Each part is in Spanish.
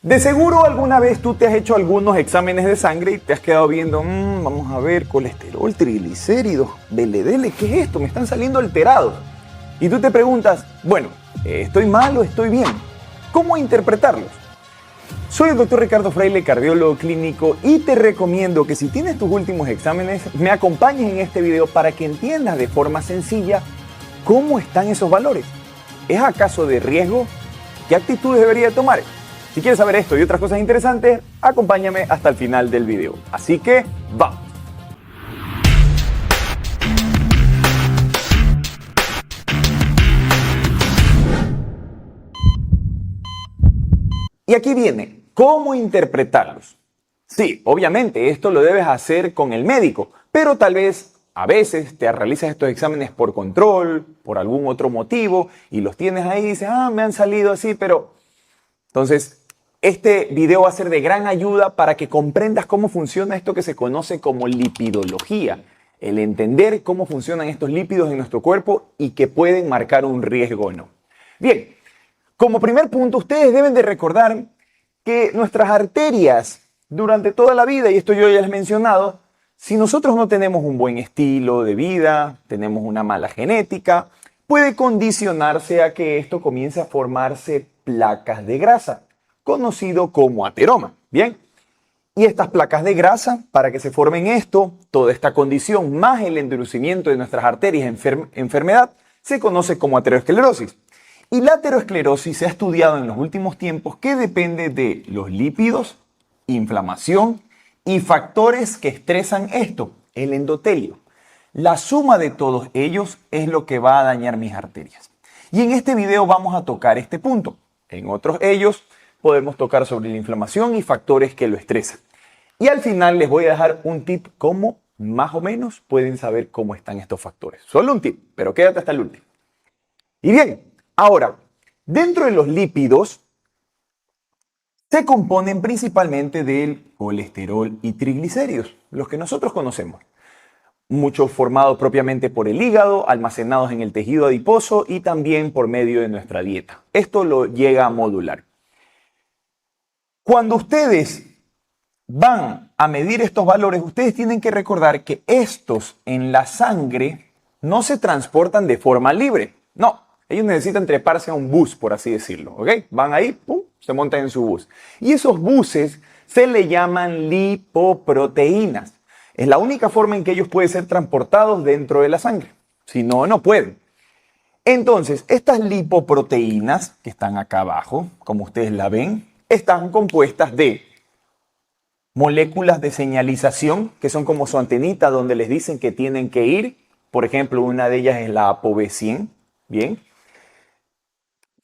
De seguro alguna vez tú te has hecho algunos exámenes de sangre y te has quedado viendo, vamos a ver, colesterol, triglicéridos, LDL, ¿qué es esto? Me están saliendo alterados. Y tú te preguntas, bueno, ¿estoy mal o estoy bien? ¿Cómo interpretarlos? Soy el Dr. Ricardo Fraile, cardiólogo clínico, y te recomiendo que si tienes tus últimos exámenes, me acompañes en este video para que entiendas de forma sencilla cómo están esos valores. ¿Es acaso de riesgo? ¿Qué actitudes debería tomar? Si quieres saber esto y otras cosas interesantes, acompáñame hasta el final del video. Así que, ¡vamos! Y aquí viene, ¿cómo interpretarlos? Sí, obviamente esto lo debes hacer con el médico, pero tal vez a veces te realizas estos exámenes por control, por algún otro motivo, y los tienes ahí y dices, me han salido así, pero... Entonces, este video va a ser de gran ayuda para que comprendas cómo funciona esto que se conoce como lipidología. El entender cómo funcionan estos lípidos en nuestro cuerpo y que pueden marcar un riesgo o no. Bien, como primer punto, ustedes deben de recordar que nuestras arterias durante toda la vida, y esto yo ya les he mencionado, si nosotros no tenemos un buen estilo de vida, tenemos una mala genética, puede condicionarse a que esto comience a formarse placas de grasa, conocido como ateroma. Bien, y estas placas de grasa, para que se formen esto, toda esta condición, más el endurecimiento de nuestras arterias enfermedad, se conoce como aterosclerosis. Y la aterosclerosis se ha estudiado en los últimos tiempos que depende de los lípidos, inflamación y factores que estresan esto, el endotelio. La suma de todos ellos es lo que va a dañar mis arterias. Y en este video vamos a tocar este punto. En otros ellos podemos tocar sobre la inflamación y factores que lo estresan. Y al final les voy a dejar un tip cómo más o menos pueden saber cómo están estos factores. Solo un tip, pero quédate hasta el último. Y bien, ahora, dentro de los lípidos se componen principalmente del colesterol y triglicéridos, los que nosotros conocemos. Muchos formados propiamente por el hígado, almacenados en el tejido adiposo y también por medio de nuestra dieta. Esto lo llega a modular. Cuando ustedes van a medir estos valores, ustedes tienen que recordar que estos en la sangre no se transportan de forma libre. No, ellos necesitan treparse a un bus, por así decirlo. ¿Ok? Van ahí, pum, se montan en su bus. Y esos buses se le llaman lipoproteínas. Es la única forma en que ellos pueden ser transportados dentro de la sangre. Si no, no pueden. Entonces, estas lipoproteínas que están acá abajo, como ustedes la ven, están compuestas de moléculas de señalización, que son como su antenita donde les dicen que tienen que ir. Por ejemplo, una de ellas es la ApoB100. Bien.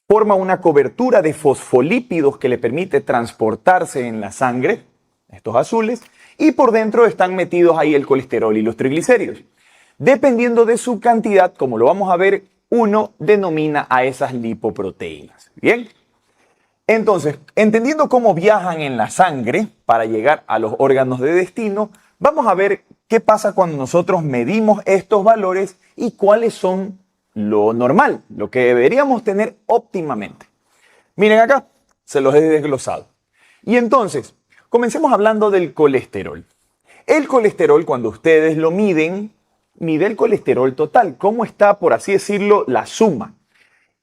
Forma una cobertura de fosfolípidos que le permite transportarse en la sangre, estos azules, y por dentro están metidos ahí el colesterol y los triglicéridos. Dependiendo de su cantidad, como lo vamos a ver, uno denomina a esas lipoproteínas. Bien. Entonces, entendiendo cómo viajan en la sangre para llegar a los órganos de destino, vamos a ver qué pasa cuando nosotros medimos estos valores y cuáles son lo normal, lo que deberíamos tener óptimamente. Miren acá, se los he desglosado. Y entonces, comencemos hablando del colesterol. El colesterol, cuando ustedes lo miden, mide el colesterol total, cómo está, por así decirlo, la suma.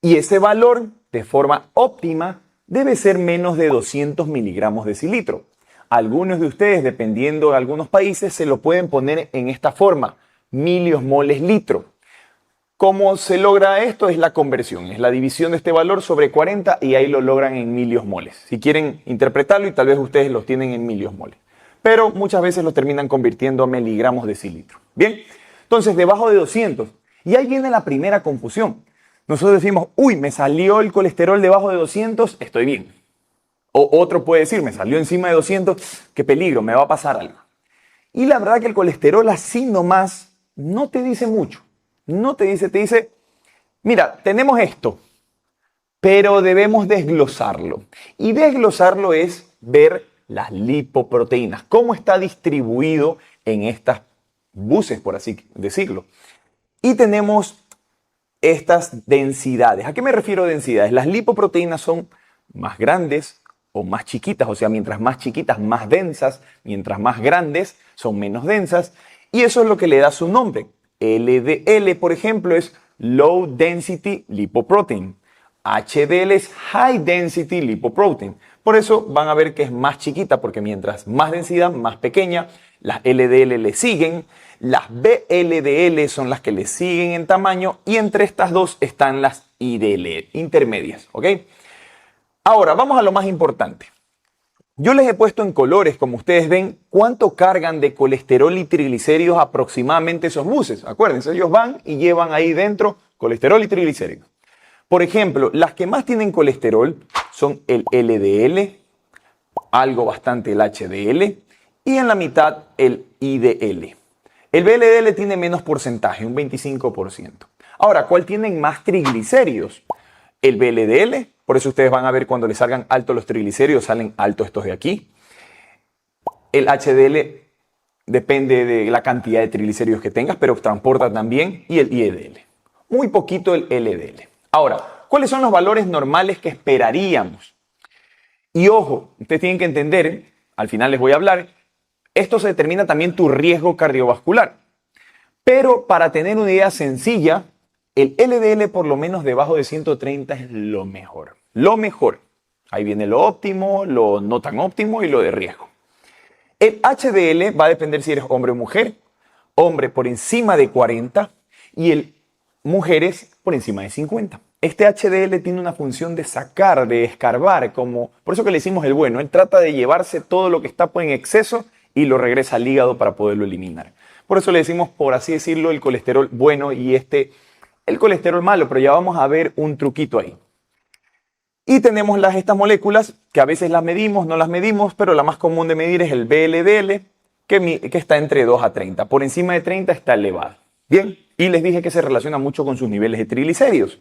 Y ese valor, de forma óptima, debe ser menos de 200 miligramos de decilitro. Algunos de ustedes, dependiendo de algunos países, se lo pueden poner en esta forma, miliosmoles litro. ¿Cómo se logra esto? Es la conversión, es la división de este valor sobre 40 y ahí lo logran en miliosmoles. Si quieren interpretarlo y tal vez ustedes los tienen en miliosmoles. Pero muchas veces lo terminan convirtiendo a miligramos de decilitro. Bien, entonces debajo de 200. Y ahí viene la primera confusión. Nosotros decimos, uy, me salió el colesterol debajo de 200, estoy bien. O otro puede decir, me salió encima de 200, qué peligro, me va a pasar algo. Y la verdad que el colesterol así nomás no te dice mucho. No te dice, mira, tenemos esto, pero debemos desglosarlo. Y desglosarlo es ver las lipoproteínas, cómo está distribuido en estas buses, por así decirlo. Y tenemos estas densidades. ¿A qué me refiero a densidades? Las lipoproteínas son más grandes o más chiquitas, o sea, mientras más chiquitas, más densas, mientras más grandes, son menos densas, y eso es lo que le da su nombre. LDL, por ejemplo, es Low Density Lipoprotein. HDL es High Density Lipoprotein. Por eso van a ver que es más chiquita, porque mientras más densidad, más pequeña, las LDL le siguen, las VLDL son las que le siguen en tamaño, y entre estas dos están las IDL, intermedias, ¿ok? Ahora, vamos a lo más importante. Yo les he puesto en colores, como ustedes ven, cuánto cargan de colesterol y triglicéridos aproximadamente esos buses. Acuérdense, ellos van y llevan ahí dentro colesterol y triglicéridos. Por ejemplo, las que más tienen colesterol son el LDL, algo bastante el HDL y en la mitad el IDL. El VLDL tiene menos porcentaje, un 25%. Ahora, ¿cuál tienen más triglicéridos? El VLDL, por eso ustedes van a ver cuando les salgan altos los triglicéridos, salen altos estos de aquí. El HDL depende de la cantidad de triglicéridos que tengas, pero transporta también, y el IDL. Muy poquito el LDL. Ahora, ¿cuáles son los valores normales que esperaríamos? Y ojo, ustedes tienen que entender, al final les voy a hablar, esto se determina también tu riesgo cardiovascular. Pero para tener una idea sencilla, el LDL por lo menos debajo de 130 es lo mejor. Lo mejor. Ahí viene lo óptimo, lo no tan óptimo y lo de riesgo. El HDL va a depender si eres hombre o mujer. Hombre por encima de 40 y el mujeres por encima de 50. Este HDL tiene una función de sacar, de escarbar, como por eso que le decimos el bueno. Él trata de llevarse todo lo que está en exceso y lo regresa al hígado para poderlo eliminar. Por eso le decimos, por así decirlo, el colesterol bueno y el colesterol malo, pero ya vamos a ver un truquito ahí. Y tenemos estas moléculas que a veces las medimos, no las medimos, pero la más común de medir es el VLDL, que está entre 2 a 30. Por encima de 30 está elevado. Bien, y les dije que se relaciona mucho con sus niveles de triglicéridos.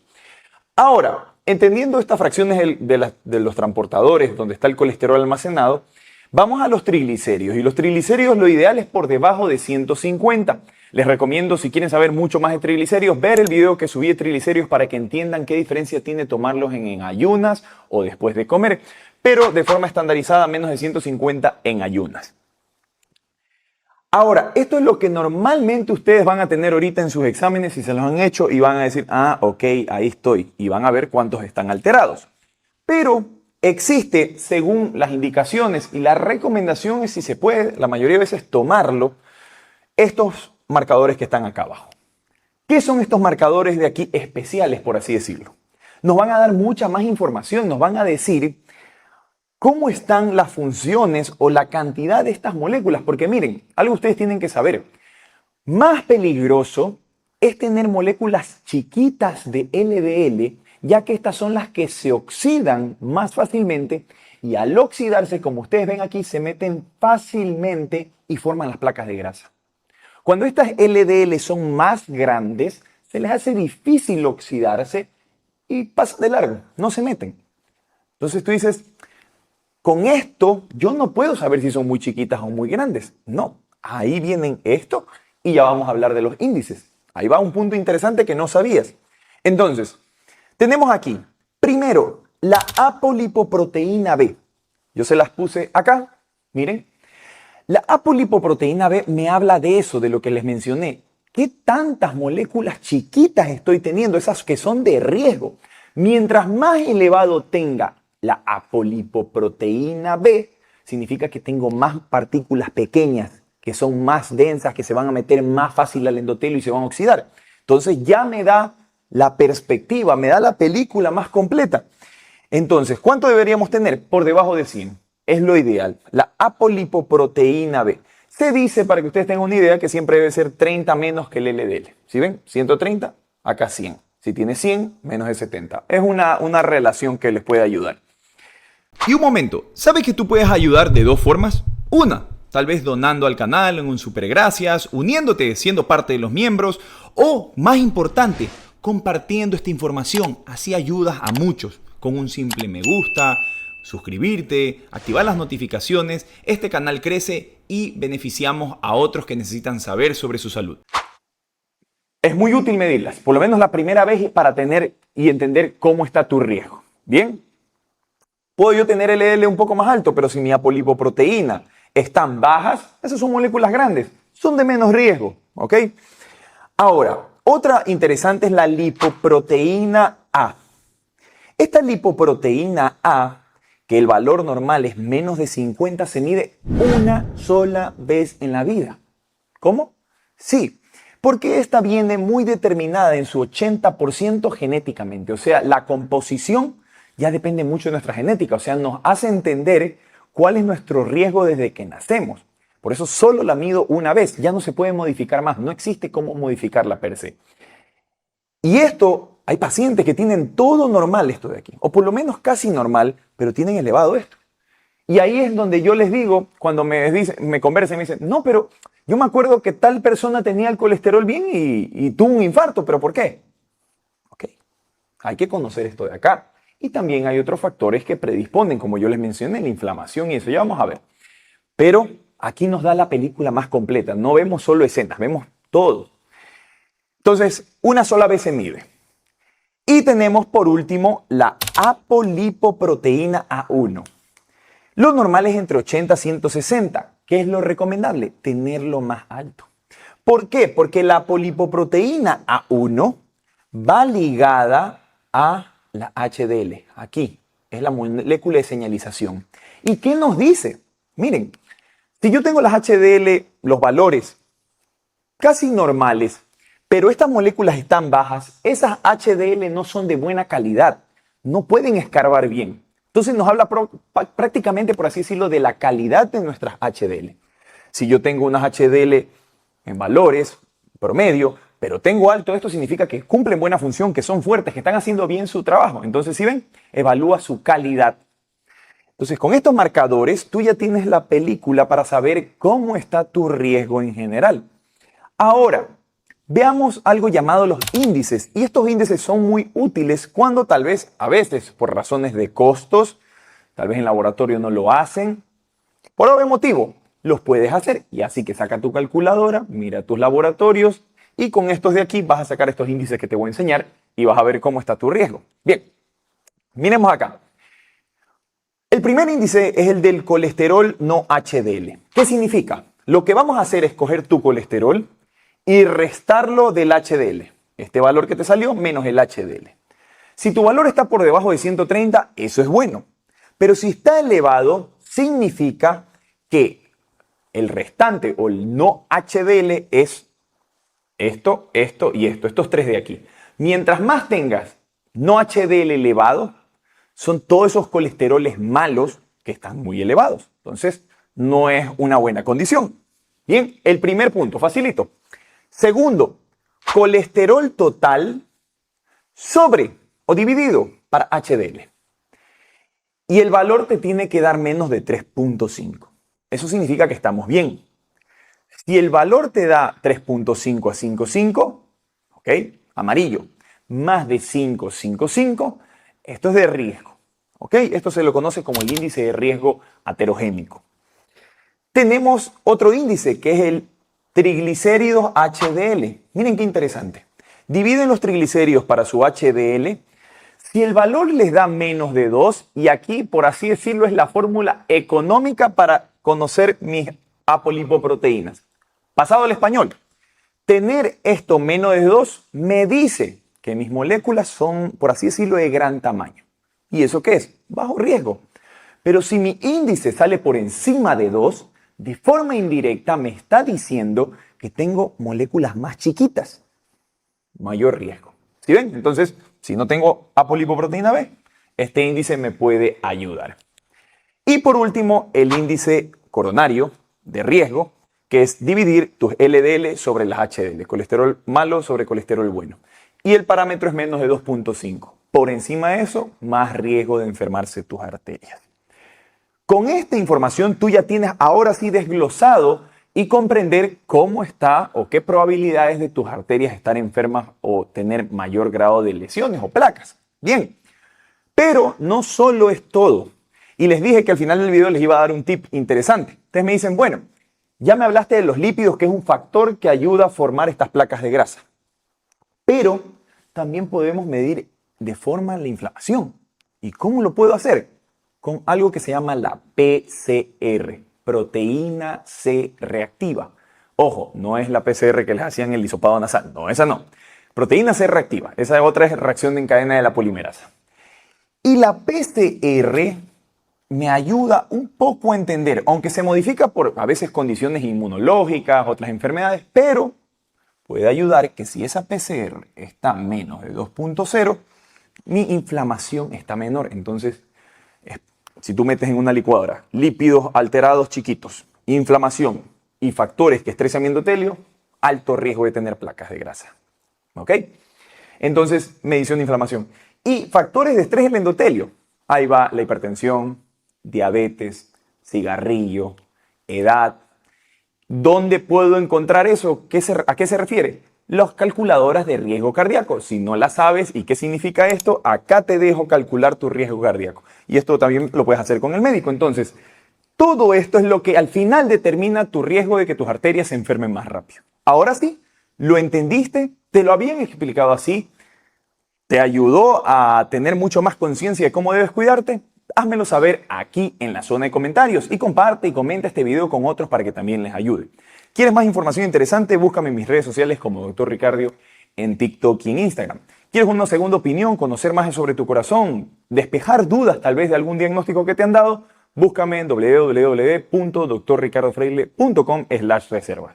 Ahora, entendiendo estas fracciones de los transportadores, donde está el colesterol almacenado, vamos a los triglicéridos. Y los triglicéridos lo ideal es por debajo de 150. Les recomiendo, si quieren saber mucho más de triglicéridos, ver el video que subí de triglicéridos para que entiendan qué diferencia tiene tomarlos en ayunas o después de comer, pero de forma estandarizada menos de 150 en ayunas. Ahora, esto es lo que normalmente ustedes van a tener ahorita en sus exámenes si se los han hecho y van a decir, ah, ok, ahí estoy, y van a ver cuántos están alterados. Pero existe, según las indicaciones y las recomendaciones, si se puede, la mayoría de veces tomarlo, estos marcadores que están acá abajo. ¿Qué son estos marcadores de aquí especiales, por así decirlo? Nos van a dar mucha más información, nos van a decir cómo están las funciones o la cantidad de estas moléculas. Porque miren, algo ustedes tienen que saber. Más peligroso es tener moléculas chiquitas de LDL, ya que estas son las que se oxidan más fácilmente y al oxidarse, como ustedes ven aquí, se meten fácilmente y forman las placas de grasa. Cuando estas LDL son más grandes, se les hace difícil oxidarse y pasan de largo, no se meten. Entonces tú dices, con esto yo no puedo saber si son muy chiquitas o muy grandes. No, ahí vienen esto y ya vamos a hablar de los índices. Ahí va un punto interesante que no sabías. Entonces, tenemos aquí, primero, la apolipoproteína B. Yo se las puse acá, miren. La apolipoproteína B me habla de eso, de lo que les mencioné. ¿Qué tantas moléculas chiquitas estoy teniendo? Esas que son de riesgo. Mientras más elevado tenga la apolipoproteína B, significa que tengo más partículas pequeñas, que son más densas, que se van a meter más fácil al endotelio y se van a oxidar. Entonces ya me da la perspectiva, me da la película más completa. Entonces, ¿cuánto deberíamos tener? Por debajo de 100. Es lo ideal. La apolipoproteína B. Se dice, para que ustedes tengan una idea, que siempre debe ser 30 menos que el LDL. ¿Sí ven? 130, acá 100. Si tiene 100, menos de 70. Es una relación que les puede ayudar. Y un momento, ¿sabes que tú puedes ayudar de dos formas? Una, tal vez donando al canal en un super gracias, uniéndote, siendo parte de los miembros, o, más importante, compartiendo esta información. Así ayudas a muchos con un simple me gusta, suscribirte, activar las notificaciones. Este canal crece y beneficiamos a otros que necesitan saber sobre su salud. Es muy útil medirlas, por lo menos la primera vez, para tener y entender cómo está tu riesgo. ¿Bien? Puedo yo tener LDL un poco más alto, pero si mi apolipoproteína están bajas, esas son moléculas grandes, son de menos riesgo, ¿ok? Ahora, otra interesante es la lipoproteína A. Esta lipoproteína A, que el valor normal es menos de 50, se mide una sola vez en la vida. ¿Cómo? Sí, porque esta viene muy determinada en su 80% genéticamente. O sea, la composición ya depende mucho de nuestra genética. O sea, nos hace entender cuál es nuestro riesgo desde que nacemos. Por eso solo la mido una vez. Ya no se puede modificar más. No existe cómo modificarla per se. Y esto, hay pacientes que tienen todo normal esto de aquí. O por lo menos casi normal, pero tienen elevado esto. Y ahí es donde yo les digo, cuando me conversan y me dicen, no, pero yo me acuerdo que tal persona tenía el colesterol bien y tuvo un infarto, ¿pero por qué? Ok, hay que conocer esto de acá. Y también hay otros factores que predisponen, como yo les mencioné, la inflamación y eso, ya vamos a ver. Pero aquí nos da la película más completa, no vemos solo escenas, vemos todo. Entonces, una sola vez se mide. Y tenemos por último la apolipoproteína A1. Lo normal es entre 80 y 160. ¿Qué es lo recomendable? Tenerlo más alto. ¿Por qué? Porque la apolipoproteína A1 va ligada a la HDL. Aquí es la molécula de señalización. ¿Y qué nos dice? Miren, si yo tengo las HDL, los valores casi normales, pero estas moléculas están bajas, esas HDL no son de buena calidad, no pueden escarbar bien. Entonces nos habla prácticamente, por así decirlo, de la calidad de nuestras HDL. Si yo tengo unas HDL en valores promedio, pero tengo alto, esto significa que cumplen buena función, que son fuertes, que están haciendo bien su trabajo. Entonces, si ven, evalúa su calidad. Entonces, con estos marcadores, tú ya tienes la película para saber cómo está tu riesgo en general. Ahora, veamos algo llamado los índices. Y estos índices son muy útiles cuando tal vez, a veces, por razones de costos, tal vez en laboratorio no lo hacen. Por algún motivo, los puedes hacer. Y así que saca tu calculadora, mira tus laboratorios y con estos de aquí vas a sacar estos índices que te voy a enseñar y vas a ver cómo está tu riesgo. Bien, miremos acá. El primer índice es el del colesterol no HDL. ¿Qué significa? Lo que vamos a hacer es coger tu colesterol y restarlo del HDL. Este valor que te salió menos el HDL. Si tu valor está por debajo de 130, eso es bueno. Pero si está elevado, significa que el restante o el no HDL es esto, esto y esto. Estos tres de aquí. Mientras más tengas no HDL elevado, son todos esos colesteroles malos que están muy elevados. Entonces, no es una buena condición. Bien, el primer punto, facilito. Segundo, colesterol total sobre o dividido para HDL. Y el valor te tiene que dar menos de 3.5. Eso significa que estamos bien. Si el valor te da 3.5 a 5.5, ¿ok? Amarillo, más de 5.55, esto es de riesgo. ¿Ok? Esto se lo conoce como el índice de riesgo aterogénico. Tenemos otro índice que es el triglicéridos HDL. Miren qué interesante. Dividen los triglicéridos para su HDL. Si el valor les da menos de 2, y aquí, por así decirlo, es la fórmula económica para conocer mis apolipoproteínas. Pasado al español, tener esto menos de 2 me dice que mis moléculas son, por así decirlo, de gran tamaño. ¿Y eso qué es? Bajo riesgo. Pero si mi índice sale por encima de 2, de forma indirecta me está diciendo que tengo moléculas más chiquitas. Mayor riesgo. ¿Sí ven? Entonces, si no tengo apolipoproteína B, este índice me puede ayudar. Y por último, el índice coronario de riesgo, que es dividir tus LDL sobre las HDL, colesterol malo sobre colesterol bueno. Y el parámetro es menos de 2.5. Por encima de eso, más riesgo de enfermarse tus arterias. Con esta información tú ya tienes ahora sí desglosado y comprender cómo está o qué probabilidades de tus arterias estar enfermas o tener mayor grado de lesiones o placas. Bien, pero no solo es todo. Y les dije que al final del video les iba a dar un tip interesante. Ustedes me dicen, bueno, ya me hablaste de los lípidos, que es un factor que ayuda a formar estas placas de grasa. Pero también podemos medir de forma la inflamación. ¿Y cómo lo puedo hacer? con algo que se llama la PCR, proteína C reactiva. Ojo, no es la PCR que les hacían el hisopado nasal, no, esa no. Proteína C reactiva, esa otra es reacción en cadena de la polimerasa. Y la PCR me ayuda un poco a entender, aunque se modifica por a veces condiciones inmunológicas, otras enfermedades, pero puede ayudar que si esa PCR está menos de 2.0, mi inflamación está menor. Entonces, si tú metes en una licuadora lípidos alterados chiquitos, inflamación y factores que estresan mi endotelio, alto riesgo de tener placas de grasa. ¿Ok? Entonces, medición de inflamación. Y factores de estrés en el endotelio. Ahí va la hipertensión, diabetes, cigarrillo, edad. ¿Dónde puedo encontrar eso? ¿A qué se refiere? Las calculadoras de riesgo cardíaco. Si no las sabes y qué significa esto, acá te dejo calcular tu riesgo cardíaco. Y esto también lo puedes hacer con el médico. Entonces, todo esto es lo que al final determina tu riesgo de que tus arterias se enfermen más rápido. Ahora sí, ¿lo entendiste? ¿Te lo habían explicado así? ¿Te ayudó a tener mucho más conciencia de cómo debes cuidarte? Házmelo saber aquí en la zona de comentarios y comparte y comenta este video con otros para que también les ayude. ¿Quieres más información interesante? Búscame en mis redes sociales como Dr. Ricardio en TikTok y en Instagram. ¿Quieres una segunda opinión? ¿Conocer más sobre tu corazón? ¿Despejar dudas tal vez de algún diagnóstico que te han dado? Búscame en www.drricardofreile.com/reservas.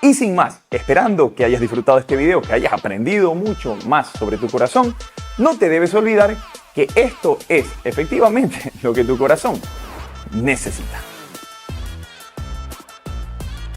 Y sin más, esperando que hayas disfrutado este video, que hayas aprendido mucho más sobre tu corazón, no te debes olvidar que esto es efectivamente lo que tu corazón necesita.